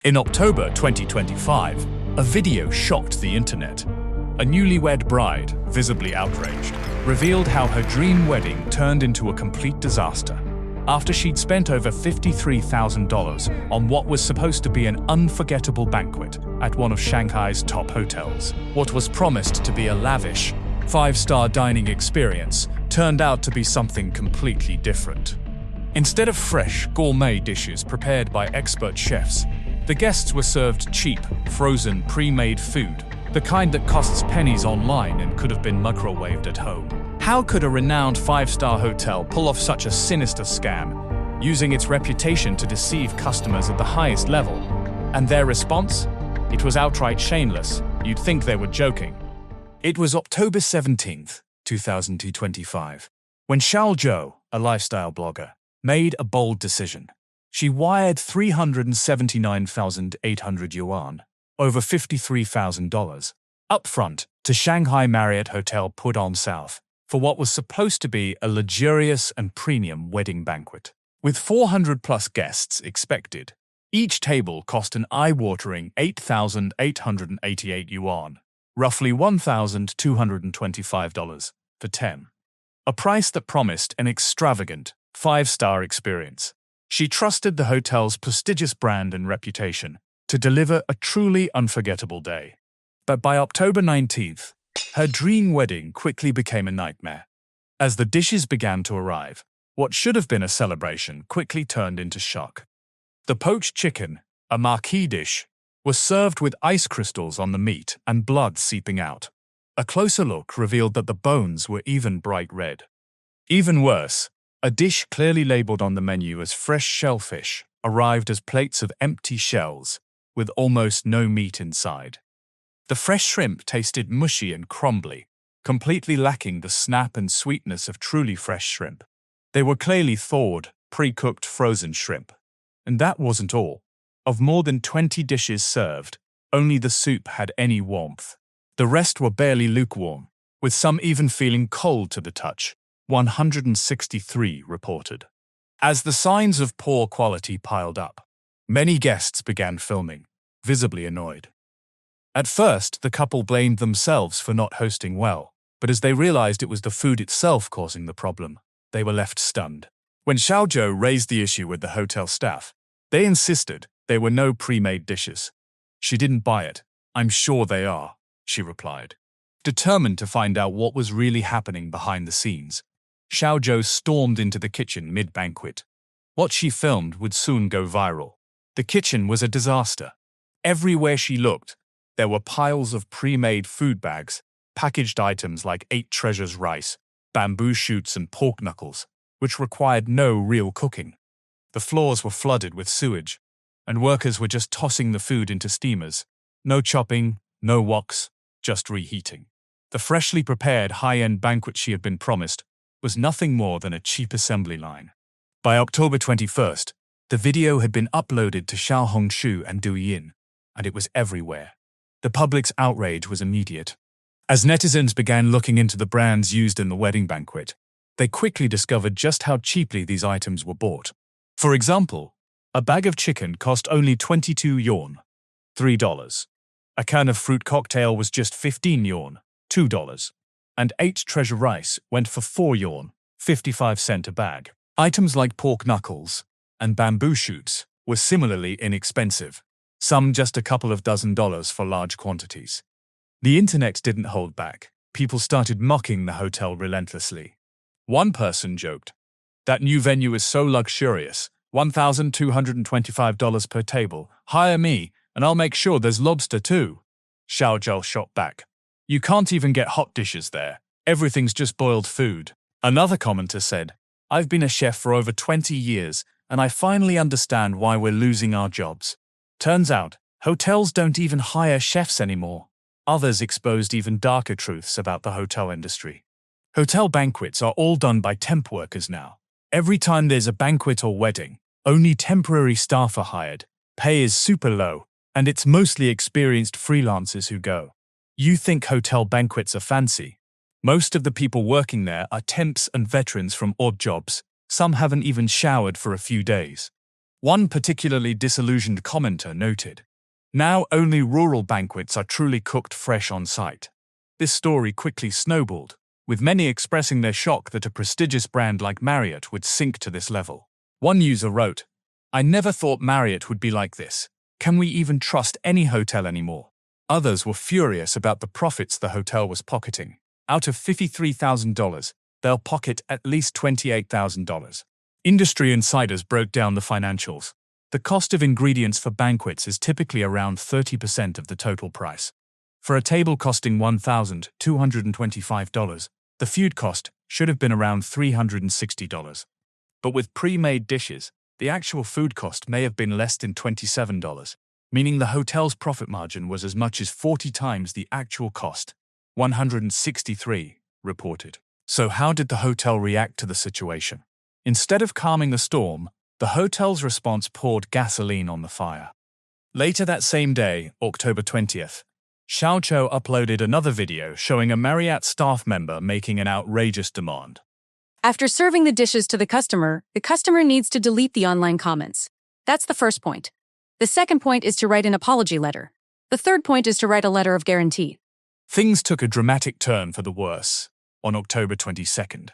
In October 2025, a video shocked the internet. A newlywed bride, visibly outraged, revealed how her dream wedding turned into a complete disaster after she'd spent over $53,000 on what was supposed to be an unforgettable banquet at one of Shanghai's top hotels. What was promised to be a lavish, five-star dining experience turned out to be something completely different. Instead of fresh, gourmet dishes prepared by expert chefs, the guests were served cheap, frozen, pre-made food, the kind that costs pennies online and could have been microwaved at home. How could a renowned five-star hotel pull off such a sinister scam, using its reputation to deceive customers at the highest level? And their response? It was outright shameless. You'd think they were joking. It was October 17th, 2025, when Xibei, a lifestyle blogger, made a bold decision. She wired 379,800 yuan, over $53,000, upfront to Shanghai Marriott Hotel Pudong South for what was supposed to be a luxurious and premium wedding banquet. With 400-plus guests expected, each table cost an eye-watering 8,888 yuan, roughly $1,225 for 10. A price that promised an extravagant, five-star experience. She trusted the hotel's prestigious brand and reputation to deliver a truly unforgettable day. But by October 19th, her dream wedding quickly became a nightmare. As the dishes began to arrive, what should have been a celebration quickly turned into shock. The poached chicken, a marquee dish, was served with ice crystals on the meat and blood seeping out. A closer look revealed that the bones were even bright red. Even worse, a dish clearly labeled on the menu as fresh shellfish arrived as plates of empty shells, with almost no meat inside. The fresh shrimp tasted mushy and crumbly, completely lacking the snap and sweetness of truly fresh shrimp. They were clearly thawed, pre-cooked frozen shrimp. And that wasn't all. Of more than 20 dishes served, only the soup had any warmth. The rest were barely lukewarm, with some even feeling cold to the touch. 163 reported. As the signs of poor quality piled up, many guests began filming, visibly annoyed. At first, the couple blamed themselves for not hosting well, but as they realized it was the food itself causing the problem, they were left stunned. When Xibei raised the issue with the hotel staff, they insisted there were no pre-made dishes. She didn't buy it. I'm sure they are, she replied. Determined to find out what was really happening behind the scenes, Xibei stormed into the kitchen mid-banquet. What she filmed would soon go viral. The kitchen was a disaster. Everywhere she looked, there were piles of pre-made food bags, packaged items like 8 treasures rice, bamboo shoots and pork knuckles, which required no real cooking. The floors were flooded with sewage, and workers were just tossing the food into steamers. No chopping, no woks, just reheating. The freshly prepared high-end banquet she had been promised was nothing more than a cheap assembly line. By October 21st, the video had been uploaded to Xiaohongshu and Douyin, and it was everywhere. The public's outrage was immediate. As netizens began looking into the brands used in the wedding banquet, they quickly discovered just how cheaply these items were bought. For example, a bag of chicken cost only 22 yuan, $3. A can of fruit cocktail was just 15 yuan, $2. And 8 treasure rice went for 4 yuan, 55 cents a bag. Items like pork knuckles and bamboo shoots were similarly inexpensive, some just a couple of dozen dollars for large quantities. The internet didn't hold back. People started mocking the hotel relentlessly. One person joked, "That new venue is so luxurious, $1,225 per table. Hire me, and I'll make sure there's lobster too." Xibei shot back, "You can't even get hot dishes there. Everything's just boiled food." Another commenter said, "I've been a chef for over 20 years, and I finally understand why we're losing our jobs. Turns out, hotels don't even hire chefs anymore." Others exposed even darker truths about the hotel industry. Hotel banquets are all done by temp workers now. Every time there's a banquet or wedding, only temporary staff are hired, pay is super low, and it's mostly experienced freelancers who go. You think hotel banquets are fancy? Most of the people working there are temps and veterans from odd jobs. Some haven't even showered for a few days. One particularly disillusioned commenter noted, "Now only rural banquets are truly cooked fresh on site." This story quickly snowballed, with many expressing their shock that a prestigious brand like Marriott would sink to this level. One user wrote, "I never thought Marriott would be like this. Can we even trust any hotel anymore?" Others were furious about the profits the hotel was pocketing. Out of $53,000, they'll pocket at least $28,000. Industry insiders broke down the financials. The cost of ingredients for banquets is typically around 30% of the total price. For a table costing $1,225, the food cost should have been around $360. But with pre-made dishes, the actual food cost may have been less than $27, meaning the hotel's profit margin was as much as 40 times the actual cost. 163 reported. So how did the hotel react to the situation? Instead of calming the storm, the hotel's response poured gasoline on the fire. Later that same day, October 20th, Xiaozhou uploaded another video showing a Marriott staff member making an outrageous demand. After serving the dishes to the customer needs to delete the online comments. That's the first point. The second point is to write an apology letter. The third point is to write a letter of guarantee. Things took a dramatic turn for the worse on October 22nd,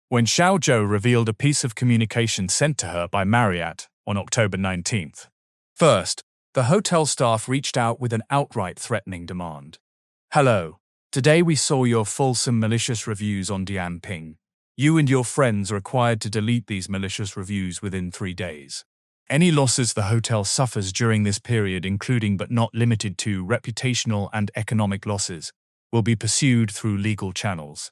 when Xiaozhou revealed a piece of communication sent to her by Marriott on October 19th. First, the hotel staff reached out with an outright threatening demand. "Hello. Today we saw your fulsome malicious reviews on Dianping. You and your friends are required to delete these malicious reviews within 3 days. Any losses the hotel suffers during this period, including but not limited to reputational and economic losses, will be pursued through legal channels."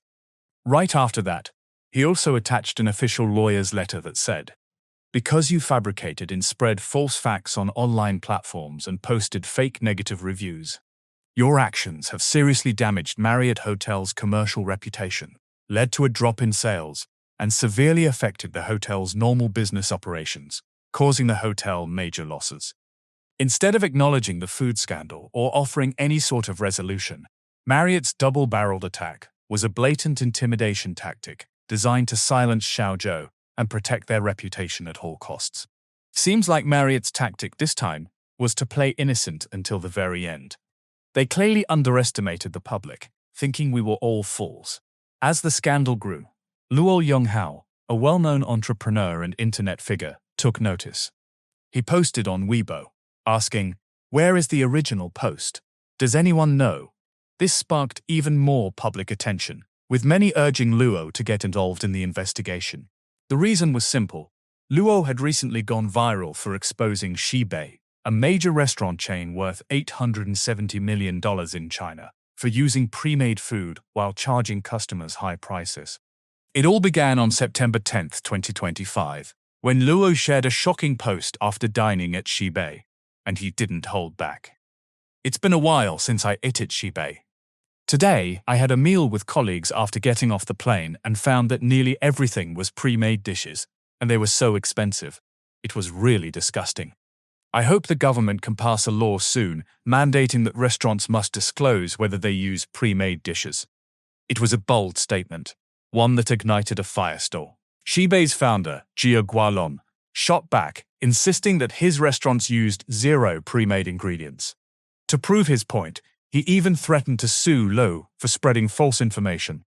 Right after that, he also attached an official lawyer's letter that said, "Because you fabricated and spread false facts on online platforms and posted fake negative reviews, your actions have seriously damaged Marriott Hotel's commercial reputation, led to a drop in sales, and severely affected the hotel's normal business operations, causing the hotel major losses." Instead of acknowledging the food scandal or offering any sort of resolution, Marriott's double-barreled attack was a blatant intimidation tactic designed to silence Xiaozhou and protect their reputation at all costs. Seems like Marriott's tactic this time was to play innocent until the very end. They clearly underestimated the public, thinking we were all fools. As the scandal grew, Luo Yonghao, a well-known entrepreneur and internet figure, took notice. He posted on Weibo, asking, "Where is the original post? Does anyone know?" This sparked even more public attention, with many urging Luo to get involved in the investigation. The reason was simple. Luo had recently gone viral for exposing Xibei, a major restaurant chain worth $870 million in China, for using pre-made food while charging customers high prices. It all began on September 10, 2025, when Luo shared a shocking post after dining at Xibei, and he didn't hold back. "It's been a while since I ate at Xibei. Today, I had a meal with colleagues after getting off the plane and found that nearly everything was pre-made dishes, and they were so expensive. It was really disgusting. I hope the government can pass a law soon mandating that restaurants must disclose whether they use pre-made dishes." It was a bold statement, one that ignited a firestorm. Xibei's founder, Jia Gualong, shot back, insisting that his restaurants used 0 pre-made ingredients. To prove his point, he even threatened to sue Luo for spreading false information.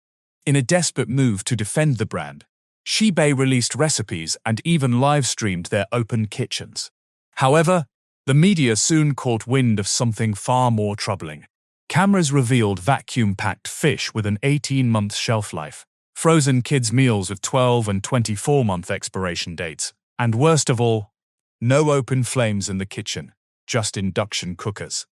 In a desperate move to defend the brand, Xibei released recipes and even live-streamed their open kitchens. However, the media soon caught wind of something far more troubling. Cameras revealed vacuum-packed fish with an 18-month shelf life, frozen kids' meals with 12 and 24-month expiration dates, and worst of all, no open flames in the kitchen, just induction cookers.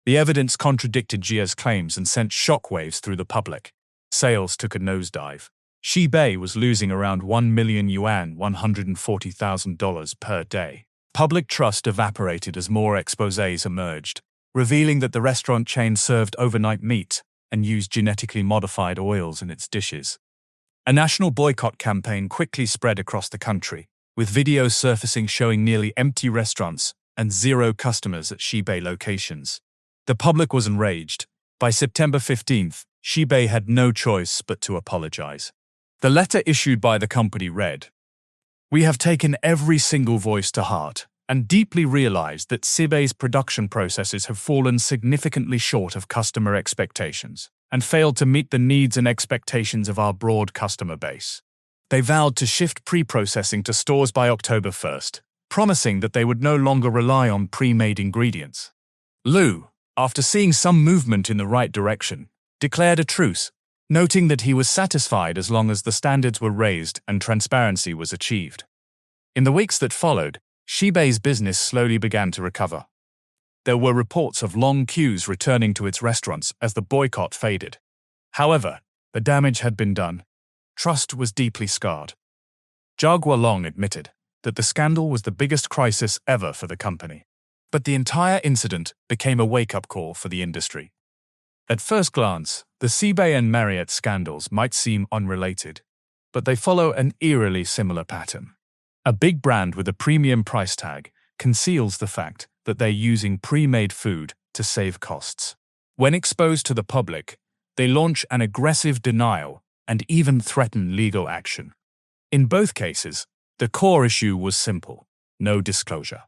The evidence contradicted Jia's claims and sent shockwaves through the public. Sales took a nosedive. Xibei was losing around 1 million yuan, $140,000 per day. Public trust evaporated as more exposés emerged, revealing that the restaurant chain served overnight meat and used genetically modified oils in its dishes. A national boycott campaign quickly spread across the country, with videos surfacing showing nearly empty restaurants and 0 customers at Xibei locations. The public was enraged. By September 15th, Xibei had no choice but to apologize. The letter issued by the company read, "We have taken every single voice to heart and deeply realized that Xibei's production processes have fallen significantly short of customer expectations and failed to meet the needs and expectations of our broad customer base. They vowed to shift pre-processing to stores by October 1st, promising that they would no longer rely on pre-made ingredients. Liu, after seeing some movement in the right direction, declared a truce, noting that he was satisfied as long as the standards were raised and transparency was achieved. In the weeks that followed, Xibei's business slowly began to recover. There were reports of long queues returning to its restaurants as the boycott faded. However, the damage had been done. Trust was deeply scarred. Zhao Guolong admitted that the scandal was the biggest crisis ever for the company. But the entire incident became a wake-up call for the industry. At first glance, the Xibei and Marriott scandals might seem unrelated, but they follow an eerily similar pattern. A big brand with a premium price tag conceals the fact that they're using pre-made food to save costs. When exposed to the public, they launch an aggressive denial and even threaten legal action. In both cases, the core issue was simple: no disclosure.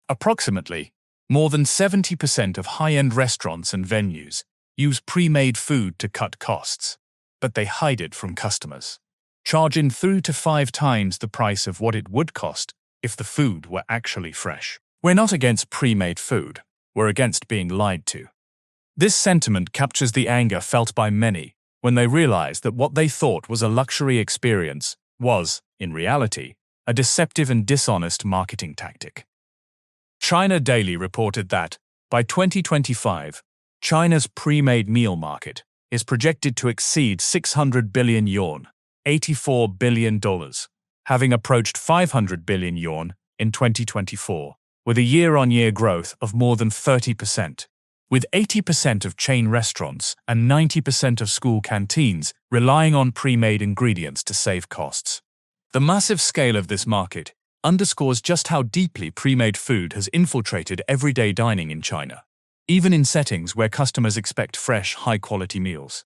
Approximately, more than 70% of high-end restaurants and venues use pre-made food to cut costs, but they hide it from customers, charging 3 to 5 times the price of what it would cost if the food were actually fresh. We're not against pre-made food, we're against being lied to. This sentiment captures the anger felt by many when they realized that what they thought was a luxury experience was, in reality, a deceptive and dishonest marketing tactic. China Daily reported that, by 2025, China's pre-made meal market is projected to exceed 600 billion yuan, $84 billion, having approached 500 billion yuan in 2024, with a year-on-year growth of more than 30%. With 80% of chain restaurants and 90% of school canteens relying on pre-made ingredients to save costs. The massive scale of this market underscores just how deeply pre-made food has infiltrated everyday dining in China, even in settings where customers expect fresh, high-quality meals.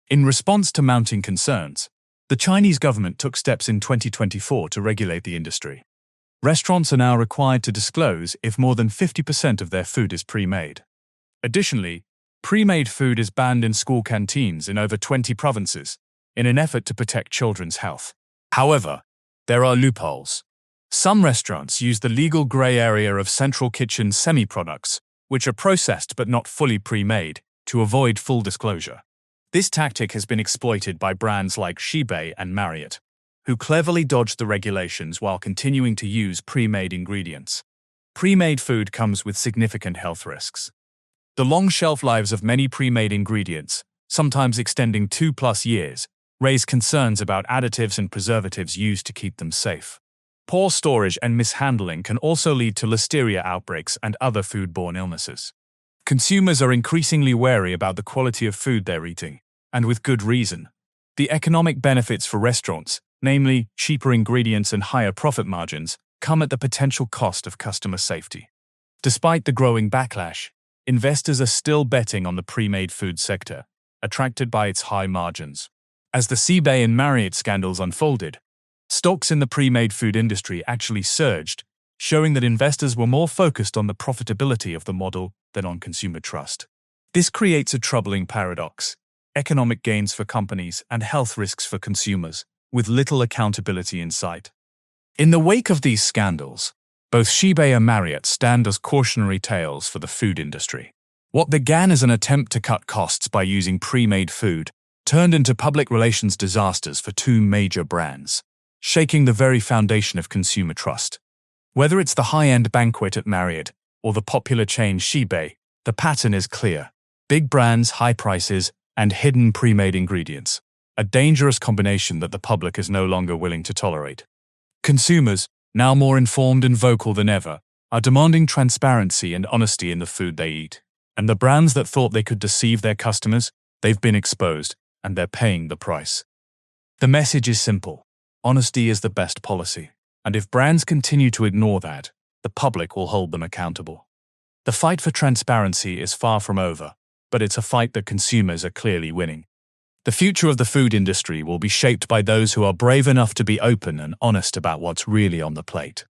In response to mounting concerns, the Chinese government took steps in 2024 to regulate the industry. Restaurants are now required to disclose if more than 50% of their food is pre-made. Additionally, pre-made food is banned in school canteens in over 20 provinces in an effort to protect children's health. However, there are loopholes. Some restaurants use the legal gray area of central kitchen semi-products, which are processed but not fully pre-made, to avoid full disclosure. This tactic has been exploited by brands like Xibei and Marriott, who cleverly dodge the regulations while continuing to use pre-made ingredients. Pre-made food comes with significant health risks. The long shelf lives of many pre-made ingredients, sometimes extending 2+ years, raise concerns about additives and preservatives used to keep them safe. Poor storage and mishandling can also lead to listeria outbreaks and other foodborne illnesses. Consumers are increasingly wary about the quality of food they're eating, and with good reason. The economic benefits for restaurants, namely cheaper ingredients and higher profit margins, come at the potential cost of customer safety. Despite the growing backlash, investors are still betting on the pre-made food sector, attracted by its high margins. As the Xibei and Marriott scandals unfolded, stocks in the pre-made food industry actually surged, showing that investors were more focused on the profitability of the model than on consumer trust. This creates a troubling paradox: economic gains for companies and health risks for consumers, with little accountability in sight. In the wake of these scandals, both Xibei and Marriott stand as cautionary tales for the food industry. What began as an attempt to cut costs by using pre-made food turned into public relations disasters for two major brands, shaking the very foundation of consumer trust. Whether it's the high-end banquet at Marriott or the popular chain Xibei, the pattern is clear: big brands, high prices, and hidden pre-made ingredients, a dangerous combination that the public is no longer willing to tolerate. Consumers, now more informed and vocal than ever, are demanding transparency and honesty in the food they eat. And the brands that thought they could deceive their customers, they've been exposed, and they're paying the price. The message is simple: honesty is the best policy, and if brands continue to ignore that, the public will hold them accountable. The fight for transparency is far from over, but it's a fight that consumers are clearly winning. The future of the food industry will be shaped by those who are brave enough to be open and honest about what's really on the plate.